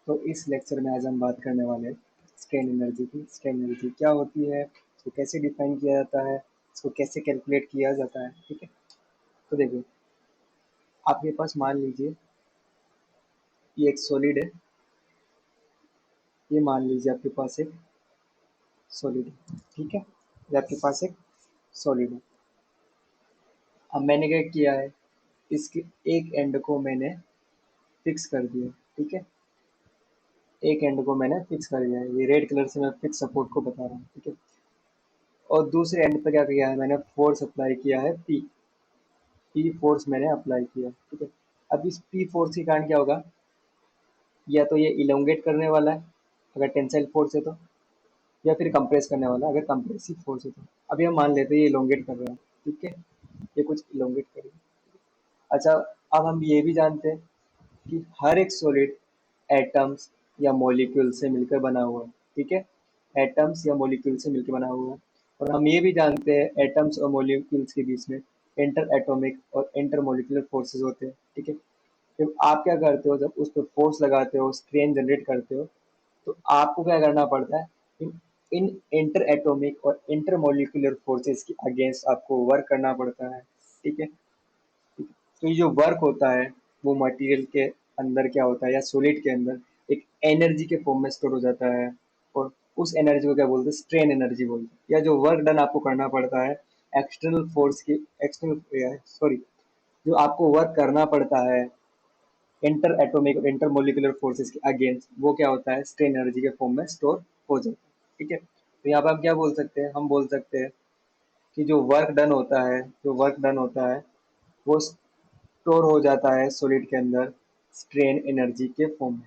तो इस लेक्चर में आज हम बात करने वाले हैं स्ट्रेन एनर्जी की। स्ट्रेन एनर्जी क्या होती है, इसको कैसे डिफाइन किया जाता है, इसको कैसे कैलकुलेट किया जाता है। ठीक है, तो देखिए, आपके पास मान लीजिए ये एक सॉलिड है। ये मान लीजिए आपके पास एक सॉलिड है। ठीक है, ये आपके पास एक सॉलिड है। अब मैंने क्या किया है, इसके एक एंड को मैंने फिक्स कर दिया। ठीक है, एक एंड को मैंने फिक्स कर दिया है। ये रेड कलर से मैं फिक्स सपोर्ट को बता रहा हूँ। ठीक है, और दूसरे एंड पर क्या किया है, मैंने फोर्स अप्लाई किया है पी। पी फोर्स मैंने अप्लाई किया। ठीक है, अब इस पी फोर्स के कारण क्या होगा, या तो ये इलोंगेट करने वाला है अगर टेंसाइल फोर्स है तो, या फिर कंप्रेस करने वाला है अगर कंप्रेसिव फोर्स है तो। अभी हम मान लेते हैं ये इलोंगेट कर रहा है। ठीक है, ये कुछ इलोंगेट करेगा। अच्छा, अब हम ये भी जानते हैं कि हर एक सॉलिड एटम्स या मॉलिक्यूल से मिलकर बना हुआ है। ठीक है, एटम्स या मॉलिक्यूल से मिलकर बना हुआ है। और हम ये भी जानते हैं एटम्स और मॉलिक्यूल्स के बीच में इंटर एटॉमिक और इंटर मॉलिक्यूलर फोर्सेस होते हैं। ठीक है, जब आप क्या करते हो, जब उस पर फोर्स लगाते हो, स्ट्रेन जनरेट करते हो, तो आपको क्या करना पड़ता है, इन इन इंटर एटॉमिक और इंटर मॉलिक्यूलर फोर्सेस के अगेंस्ट आपको वर्क करना पड़ता है। ठीक है, तो ये जो वर्क होता है वो मटेरियल के अंदर क्या होता है, या सॉलिड के अंदर एक एनर्जी के फॉर्म में स्टोर हो जाता है। और उस एनर्जी को क्या बोलते हैं, स्ट्रेन एनर्जी बोलते हैं। या जो वर्क डन आपको करना पड़ता है एक्सटर्नल फोर्स की, एक्सटर्नल सॉरी, जो आपको वर्क करना पड़ता है इंटर एटॉमिक और इंटर मोलिकुलर फोर्सेस के अगेंस्ट, वो क्या होता है, स्ट्रेन एनर्जी के फॉर्म में स्टोर हो जाता है। ठीक है, तो यहाँ पर हम क्या बोल सकते हैं, हम बोल सकते हैं कि जो वर्क डन होता है, जो वर्क डन होता है वो स्टोर हो जाता है सॉलिड के अंदर स्ट्रेन एनर्जी के फॉर्म में।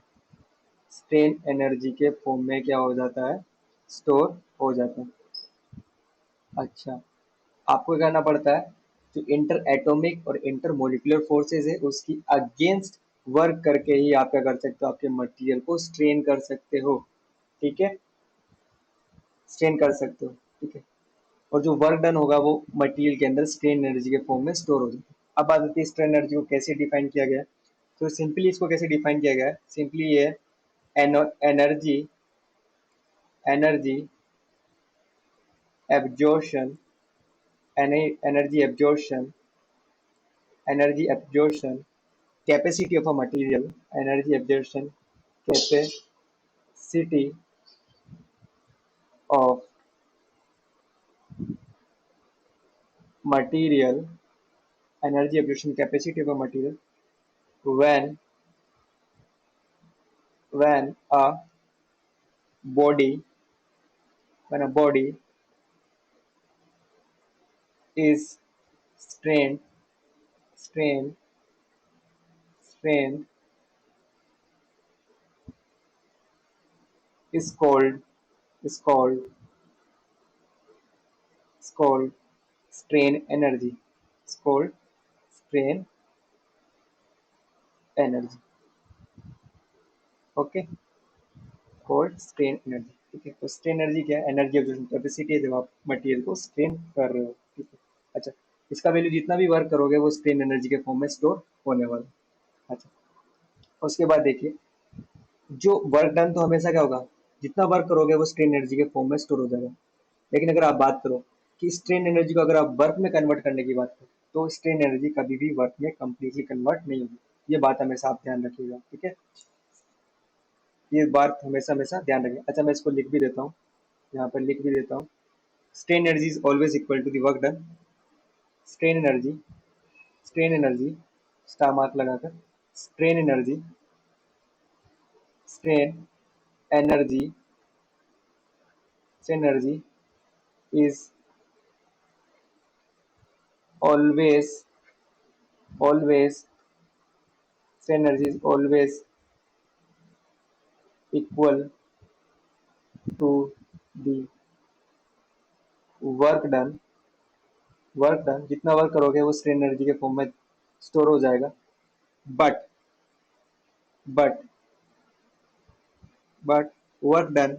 स्ट्रेन एनर्जी के फॉर्म में क्या हो जाता है, स्टोर हो जाता है। अच्छा, आपको क्या करना पड़ता है, जो इंटर एटॉमिक और इंटर मोलिकुलर फोर्सेस है उसकी अगेंस्ट वर्क करके ही आप क्या कर सकते हो, आपके मटेरियल को स्ट्रेन कर सकते हो। ठीक है, स्ट्रेन कर सकते हो। ठीक है, और जो वर्क डन होगा वो मटेरियल के अंदर स्ट्रेन एनर्जी के फॉर्म में स्टोर हो जाएगा। अब बात आती है स्ट्रेन एनर्जी को कैसे डिफाइन किया गया है। तो सिंपली इसको कैसे डिफाइन किया गया है, सिंपली ये energy energy absorption energy absorption capacity of a material, energy absorption capacity of material, energy absorption capacity of a material when when a body when a body is strained strained strained is called is called is called strain energy, is called strain energy. Okay, called strain energy. ठीक है, तो strain energy क्या है, energy absorption capacity है जब आप material को strain कर रहे हो। ठीक है, अच्छा, इसका वैल्यू जितना भी वर्क करोगे वो स्ट्रेन एनर्जी के फॉर्म में स्टोर होने वाला है। अच्छा, उसके बाद देखिए, जो वर्क डन तो हमेशा क्या होगा, जितना वर्क करोगे वो स्ट्रेन एनर्जी के फॉर्म में स्टोर हो जाएगा। लेकिन अगर आप बात करो कि स्ट्रेन एनर्जी को अगर आप वर्क में कन्वर्ट करने की बात करो, तो स्ट्रेन एनर्जी कभी भी वर्क में कंप्लीटली कन्वर्ट नहीं होगी। ये बात हमेशा आप ध्यान रखिएगा। ठीक है, ये बात हमेशा हमेशा ध्यान रखें। अच्छा, मैं इसको लिख भी देता हूँ, यहाँ पर लिख भी देता हूँ। Strain energy is always equal to the work done. Strain energy, strain energy, star mark लगाकर, strain energy, strain energy, strain energy is always always strain energy is always equal to the work done. Work done, जितना work करोगे वो strain energy के form में store हो जाएगा। But but but work done,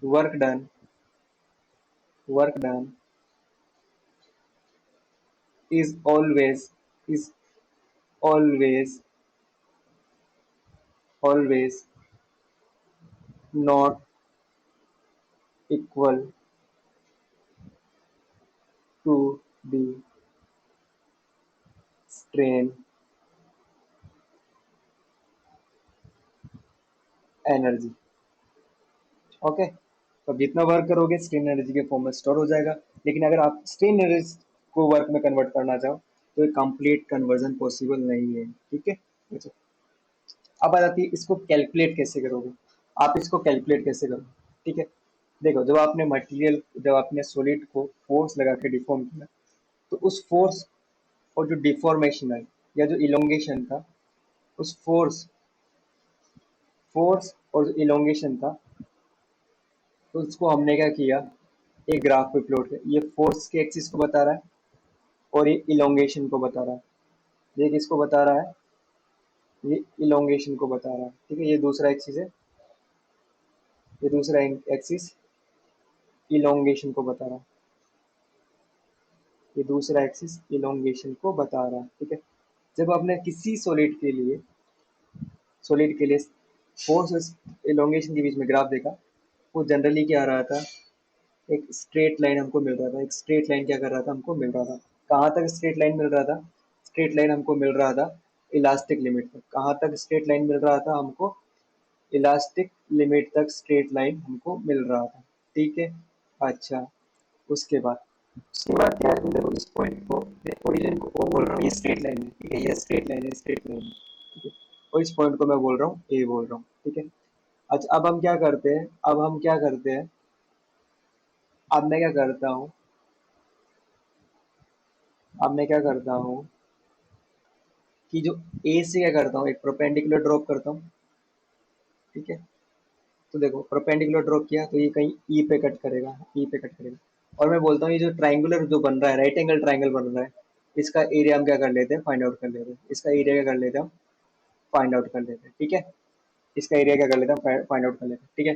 work done, work done is always always not equal to the strain energy. Okay, तो जितना work करोगे स्ट्रेन एनर्जी के फॉर्म में स्टोर हो जाएगा। लेकिन अगर आप स्ट्रेन एनर्जी को वर्क में कन्वर्ट करना चाहो तो एक कंप्लीट कन्वर्जन पॉसिबल नहीं है। ठीक है, अच्छा, अब आ जाती है इसको कैलकुलेट कैसे करोगे। आप इसको कैलकुलेट कैसे करोगे, ठीक है। देखो, जब आपने सॉलिड को फोर्स लगा के डिफॉर्म किया, तो उस फोर्स और जो डिफॉर्मेशन है या जो इलोंगेशन था, उस फोर्स और जो इलोंगेशन था, तो उसको हमने क्या किया, एक ग्राफ पे प्लॉट किया। ये फोर्स के एक्सिस को बता रहा है और ये इलोंगेशन को बता रहा है। ये किसको बता रहा है, ये इलोंगेशन को बता रहा है। ठीक है, ये दूसरा एक्सिस है, ये दूसरा एक्सिस इलोंगेशन को बता रहा है, ये दूसरा एक्सिस इलोंगेशन को बता रहा है। ठीक है, जब आपने किसी सॉलिड के लिए फोर्स और इलोंगेशन के बीच में ग्राफ देखा, वो जनरली क्या आ रहा था, एक स्ट्रेट लाइन हमको मिल रहा था। एक स्ट्रेट लाइन क्या कर रहा था, हमको मिल रहा था। कहाँ तक स्ट्रेट लाइन मिल रहा था, स्ट्रेट लाइन हमको मिल रहा था इलास्टिक लिमिट तक। कहाँ तक स्ट्रेट लाइन मिल रहा था हमको, इलास्टिक लिमिट तक स्ट्रेट लाइन हमको मिल रहा था। ठीक है, अच्छा, उसके बाद क्या है, देखो इस पॉइंट को, ओरिजिन को वो बोल रहा हूँ ये स्ट्रेट लाइन है। ठीक है, ये स्ट्रेट लाइन है, स्ट्रेट लाइन है। ठीक है, और इस पॉइंट को मैं बोल रहा हूँ ए बोल रहा हूँ। ठीक है, अच्छा, अब मैं क्या करता हूँ, कि जो ए से क्या करता हूँ, एक परपेंडिकुलर ड्रॉप करता हूँ। ठीक है, तो देखो परपेंडिकुलर ड्रॉप किया तो ये कहीं ई पे कट करेगा, ई पे कट करेगा। और मैं बोलता हूँ ये जो ट्राइंगुलर जो बन रहा है, राइट एंगल ट्राइंगल बन रहा है, इसका एरिया हम क्या कर लेते हैं, फाइंड आउट कर लेते हैं। इसका एरिया क्या कर लेते हैं, हम फाइंड आउट कर लेते हैं। ठीक है, इसका एरिया क्या कर लेते हैं, फाइंड आउट कर लेते हैं। ठीक है,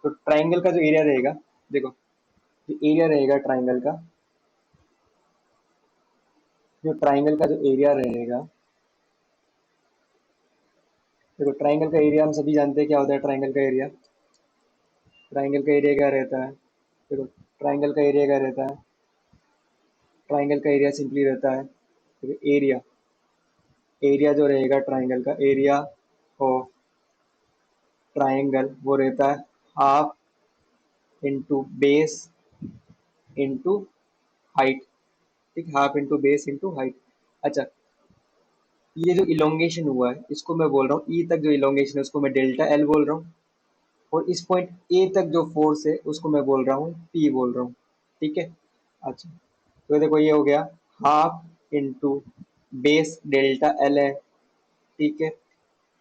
तो ट्राइंगल का जो एरिया रहेगा, देखो जो एरिया रहेगा ट्राइंगल का, जो एरिया रहेगा, देखो ट्राइंगल का एरिया हम सभी जानते हैं क्या होता है। ट्राइंगल का एरिया क्या रहता है, देखो ट्राइंगल का एरिया क्या रहता है, ट्राइंगल का एरिया सिंपली रहता है, देखो एरिया एरिया जो रहेगा ट्राइंगल का, एरिया ऑफ ट्राइंगल वो रहता है half into base into height. ठीक, half into base into height. अच्छा, ये जो इलोंगेशन हुआ है इसको मैं बोल रहा हूँ, ई तक जो इलोंगेशन है उसको मैं डेल्टा एल बोल रहा हूँ। और इस पॉइंट ए तक जो फोर्स है उसको मैं बोल रहा हूँ पी बोल रहा हूँ। ठीक है, अच्छा, तो देखो ये हो गया half into base delta L है। ठीक है,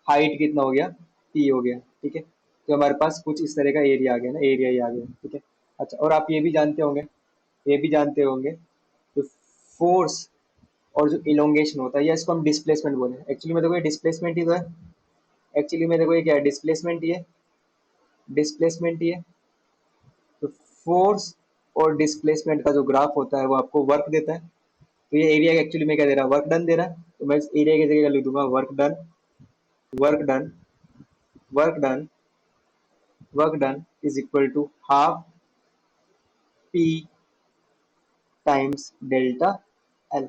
हाइट कितना हो गया, पी हो गया। ठीक है, तो हमारे पास कुछ इस तरह का एरिया आ गया ना, एरिया ही आ गया। ठीक है, अच्छा, और आप ये भी जानते होंगे जो फोर्स और जो इलोंगेशन होता है, या इसको हम डिस्प्लेसमेंट बोले, एक्चुअली में देखो ये डिस्प्लेसमेंट ही तो है। एक्चुअली में देखो ये क्या है, डिस्प्लेसमेंट ही है। तो फोर्स और डिस्प्लेसमेंट का जो ग्राफ होता है वो आपको वर्क देता है। तो ये एरिया एक्चुअली में क्या दे रहा है, वर्क डन दे रहा है। तो मैं इस एरिया की जगह लिख दूंगा work done work done work done is equal to half P times delta L.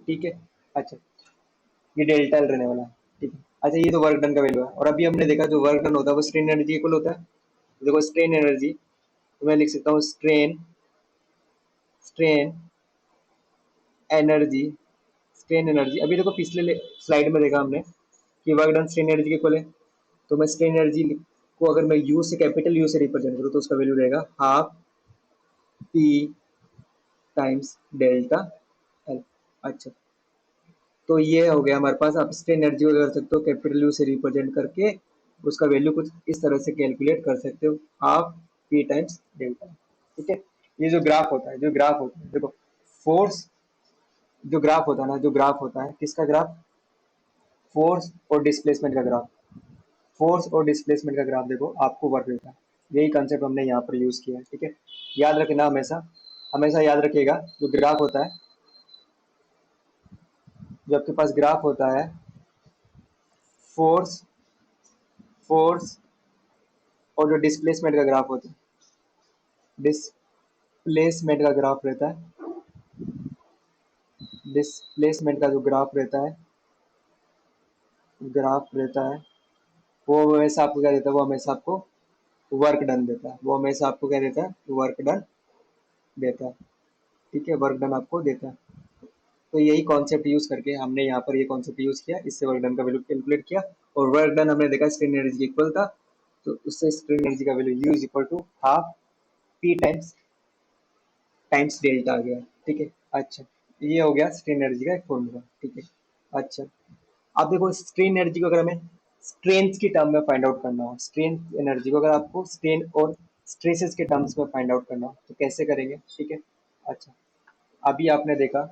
ठीक है, अच्छा, ये डेल्टा एल रहने वाला है। ठीक है, अच्छा, ये तो वर्क डन का वैल्यू है। और अभी हमने देखा जो वर्क डन होता है वो स्ट्रेन एनर्जी इक्वल होता है। तो देखो स्ट्रेन एनर्जी, तो मैं लिख सकता हूँ स्ट्रेन एनर्जी स्ट्रेन एनर्जी। अभी देखो पिछले स्लाइड में देखा हमने कि वर्क डन स्ट्रेन एनर्जी के इक्वल है। तो मैं स्ट्रेन एनर्जी को अगर मैं यू से, कैपिटल यू से रिप्रेजेंट करूँ, तो उसका वैल्यू रहेगा half P times delta L. अच्छा, तो ये हो गया हमारे पास। आप स्ट्रेन एनर्जी को कर सकते हो कैपिटल यू से रिप्रेजेंट करके, उसका वैल्यू कुछ इस तरह से कैलकुलेट कर सकते हो, हाफ पी टाइम्स डेल्टा। ठीक है, ये जो ग्राफ होता है देखो, फोर्स जो ग्राफ होता है किसका ग्राफ, फोर्स और डिस्प्लेसमेंट का ग्राफ देखो आपको वर्क देता है। यही कंसेप्ट हमने यहाँ पर यूज किया है। ठीक है, याद रखना, हमेशा हमेशा याद रखिएगा, जो आपके पास ग्राफ होता है फोर्स फोर्स और जो डिस्प्लेसमेंट का ग्राफ होता है, डिस्प्लेसमेंट का ग्राफ रहता है, डिस्प्लेसमेंट का जो ग्राफ रहता है वो हमेशा आपको क्या देता है, वो हमेशा आपको वर्क डन देता है, वो हमेशा आपको क्या देता है, वर्क डन देता है। ठीक है, वर्क डन आपको देता है। तो यही कॉन्सेप्ट यूज करके हमने यहाँ पर ये कॉन्सेप्ट यूज किया, इससे वर्क डन का वैल्यू कैलकुलेट किया, और वर्क डन हमने देखा स्ट्रेन एनर्जी के इक्वल था, तो उससे स्ट्रेन एनर्जी का value U is equal to half P times delta आ गया। ठीक है, अच्छा, ये हो गया स्ट्रेन एनर्जी का एक फॉर्मूला। ठीक है, अच्छा, अब देखो स्ट्रेन एनर्जी को अगर हमें स्ट्रेन की टर्म में फाइंड आउट करना हो, स्ट्रेन एनर्जी को अगर आपको स्ट्रेन और स्ट्रेसेस के टर्म्स में फाइंड आउट करना हो तो कैसे करेंगे। ठीक है, अच्छा, अभी आपने देखा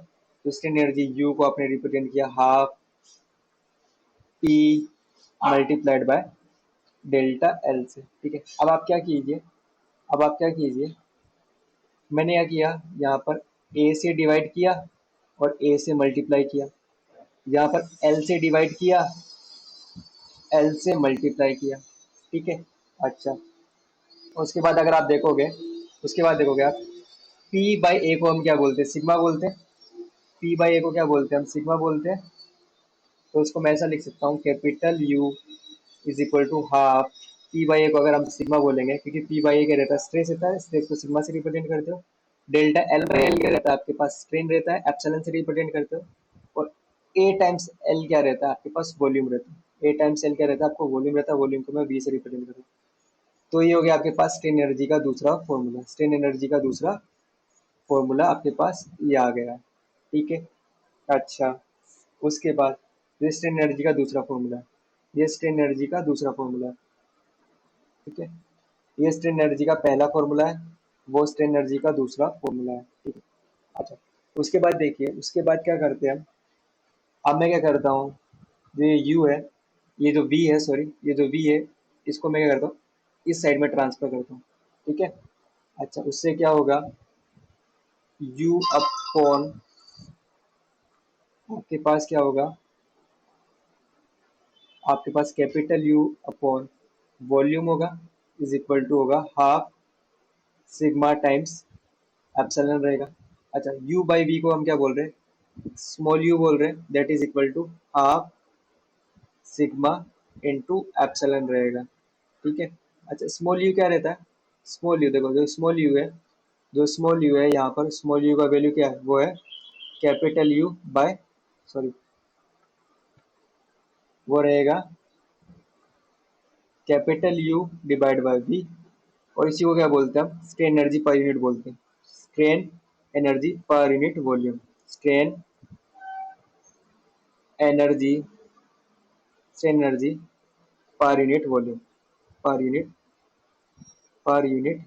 तो स्ट्रेन एनर्जी यू को आपने रिप्रेजेंट किया half P multiplied by delta L से। ठीक है, अब आप क्या कीजिए, अब आप क्या कीजिए, मैंने क्या किया, यहाँ पर ए से डिवाइड किया और ए से मल्टीप्लाई किया, यहाँ पर एल से डिवाइड किया, एल से मल्टीप्लाई किया। ठीक है, अच्छा, उसके बाद अगर आप देखोगे, उसके बाद देखोगे आप पी बाई ए को हम क्या बोलते हैं, सिग्मा बोलते हैं। पी बाई ए को क्या बोलते हैं, हम सिग्मा बोलते हैं। तो उसको मैं ऐसा लिख सकता हूँ, capital U is equal to half P by A को अगर हम सिग्मा बोलेंगे, क्योंकि पी बाई ए क्या रहता है, स्ट्रेस रहता है, स्ट्रेस को सिग्मा से रिप्रेजेंट करते हो। डेल्टा एल बाई एल क्या रहता है, आपके पास स्ट्रेन रहता है, एप्सिलॉन से रिप्रेजेंट करते हो। और ए टाइम्स एल क्या रहता है, आपके पास वॉल्यूम रहता है। ए टाइम्स एल क्या रहता है, आपको वॉल्यूम रहता है, वॉल्यूम को मैं वी से रिप्रेजेंट करता हूँ। तो ये हो गया आपके पास स्ट्रेन एनर्जी का दूसरा फॉर्मूला, स्ट्रेन एनर्जी का दूसरा फॉर्मूला आपके पास ये आ गया। ठीक है, अच्छा, उसके बाद ये स्ट्रेन एनर्जी का दूसरा फॉर्मूला, ये स्ट्रेन एनर्जी का दूसरा फॉर्मूला। ठीक है, ये स्ट्रेन एनर्जी का पहला फॉर्मूला है, वो स्ट्रेन एनर्जी का दूसरा फॉर्मूला है। ठीक है, अच्छा, उसके बाद देखिए, उसके बाद क्या करते हैं हम, अब मैं क्या करता हूँ, ये यू है, ये जो वी है, सॉरी, ये जो वी है, इसको मैं क्या करता हूँ, इस साइड में ट्रांसफर करता हूँ। ठीक है, अच्छा, उससे क्या होगा, यू अपॉन, आपके पास क्या होगा, आपके पास कैपिटल यू अपॉन वॉल्यूम होगा, इज इक्वल टू होगा हाफ सिग्मा टाइम्स एप्सिलॉन रहेगा। अच्छा, u बाई वी को हम क्या बोल रहे हैं, स्मॉल यू बोल रहे हैं, that is equal to half sigma into epsilon रहेगा। ठीक है, अच्छा, स्मॉल यू क्या रहता है, स्मॉल यू देखो, जो स्मॉल यू है, जो स्मॉल यू है यहाँ पर, स्मॉल यू का वैल्यू क्या है, वो है कैपिटल यू बाय, सॉरी, वो रहेगा capital U divide by V, और इसी को क्या बोलते हैं हम, स्ट्रेन एनर्जी पर यूनिट बोलते हैं, strain energy per unit volume, strain energy, strain energy per unit volume, per unit, per unit,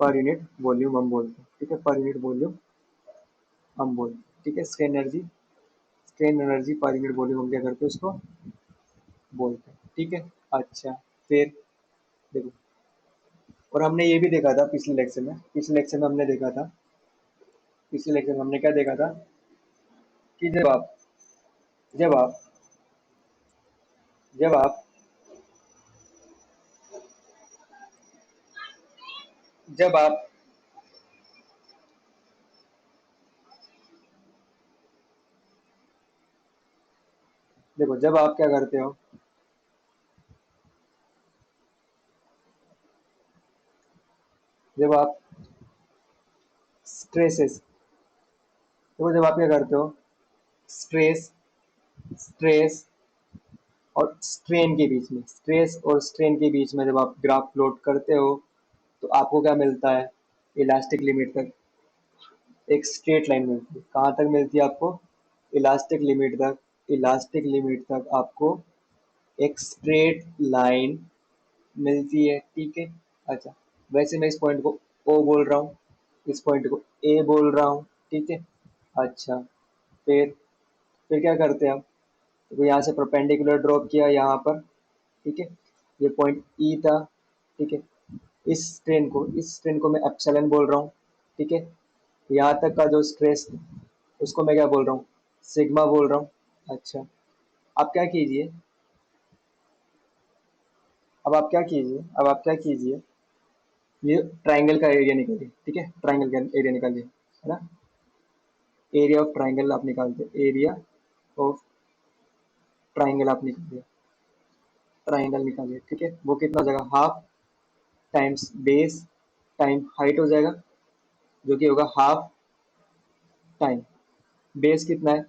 per unit volume हम बोलते हैं। ठीक है, पर यूनिट वॉल्यूम हम बोलते हैं। ठीक है, strain energy, strain energy per unit volume हम क्या करते हैं, उसको बोलते हैं। ठीक है, अच्छा, फिर देखो, और हमने ये भी देखा था पिछले लेक्चर में, पिछले लेक्चर में हमने देखा था, पिछले लेक्चर में हमने क्या देखा था, कि जब आप जब आप जब आप देखो, जब आप क्या करते हो, जब आप स्ट्रेसेस, देखो जब आप क्या करते हो, स्ट्रेस, स्ट्रेस और स्ट्रेन के बीच में, स्ट्रेस और स्ट्रेन के बीच में जब आप ग्राफ प्लॉट करते हो तो आपको क्या मिलता है, इलास्टिक लिमिट तक एक स्ट्रेट लाइन मिलती है। कहाँ तक मिलती है आपको, इलास्टिक लिमिट तक, इलास्टिक लिमिट तक आपको एक स्ट्रेट लाइन मिलती है। ठीक है, अच्छा, वैसे मैं इस पॉइंट को ओ बोल रहा हूँ, इस पॉइंट को ए बोल रहा हूँ। ठीक है, अच्छा, फिर क्या करते हैं हम, तो यहाँ से परपेंडिकुलर ड्रॉप किया यहाँ पर। ठीक है, ये पॉइंट ई था। ठीक है, इस ट्रेन को मैं एप्सिलॉन बोल रहा हूँ। ठीक है, यहाँ तक का जो स्ट्रेस उसको मैं क्या बोल रहा हूँ, सिग्मा बोल रहा हूँ। अच्छा, आप क्या कीजिए, अब आप क्या कीजिए, ये ट्राइंगल का एरिया निकालिए, ठीक है, ट्राइंगल का एरिया निकालिए, है ना। एरिया ऑफ ट्राइंगल आप निकालते, एरिया ऑफ ट्राइंगल आप निकालिए, ट्राइंगल निकालिए, ठीक है। वो कितना हो जाएगा, half times base time height हो जाएगा, जो कि होगा हाफ टाइम बेस कितना है,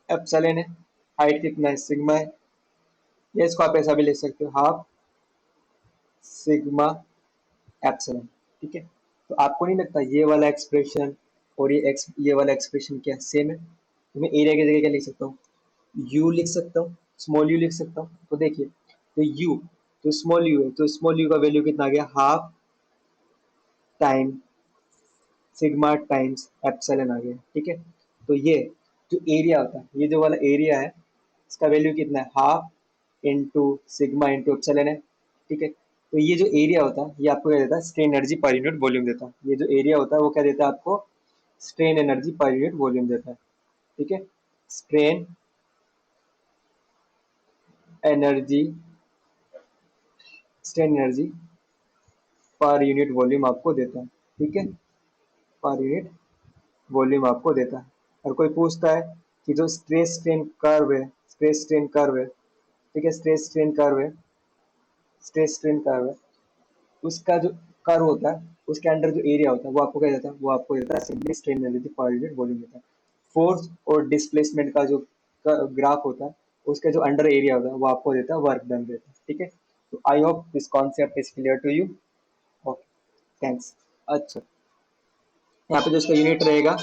एप्सिलॉन है, हाइट कितना है, सिग्मा है। या इसको आप ऐसा भी लिख सकते हो, हाफ सिग्मा एप्सिलॉन, ठीक है। तो आपको नहीं लगता ये वाला एक्सप्रेशन और ये वाला एक्सप्रेशन क्या सेम है। तो मैं एरिया की जगह क्या लिख सकता हूँ, यू लिख सकता हूँ, स्मॉल यू लिख सकता हूँ। तो देखिए, तो यू, तो स्मॉल यू है, तो स्मॉल यू का वैल्यू कितना आ गया, half time sigma times epsilon आ गया, ठीक है। तो ये जो एरिया होता है, ये जो वाला एरिया है, इसका वैल्यू कितना है, half into sigma into epsilon है, ठीक है। तो ये जो एरिया होता है, ये आपको क्या देता है, strain energy per unit volume देता है। ये जो एरिया होता है वो क्या देता है आपको, strain energy per unit volume देता है, ठीक है। Strain energy, strain energy per unit volume आपको देता है, ठीक है, पर यूनिट वॉल्यूम आपको देता है। और कोई पूछता है कि जो स्ट्रेस स्ट्रेन कर्व है, स्ट्रेस स्ट्रेन कर्व है, ठीक है, स्ट्रेस स्ट्रेन कर्व है, स्ट्रेस स्ट्रेन कर्व है, उसका जो कर्व होता है, उसके अंडर जो एरिया होता है वो आपको क्या देता है, वो आपको देता है simply strain energy per unit volume देता है। फोर्स और डिस्प्लेसमेंट का जो ग्राफ होता है, उसका जो अंडर एरिया होता है वो आपको देता है वर्क डन देता है, ठीक है। तो I hope this concept is clear to you. Okay, thanks. अच्छा, यहाँ पे जो इसका यूनिट रहेगा,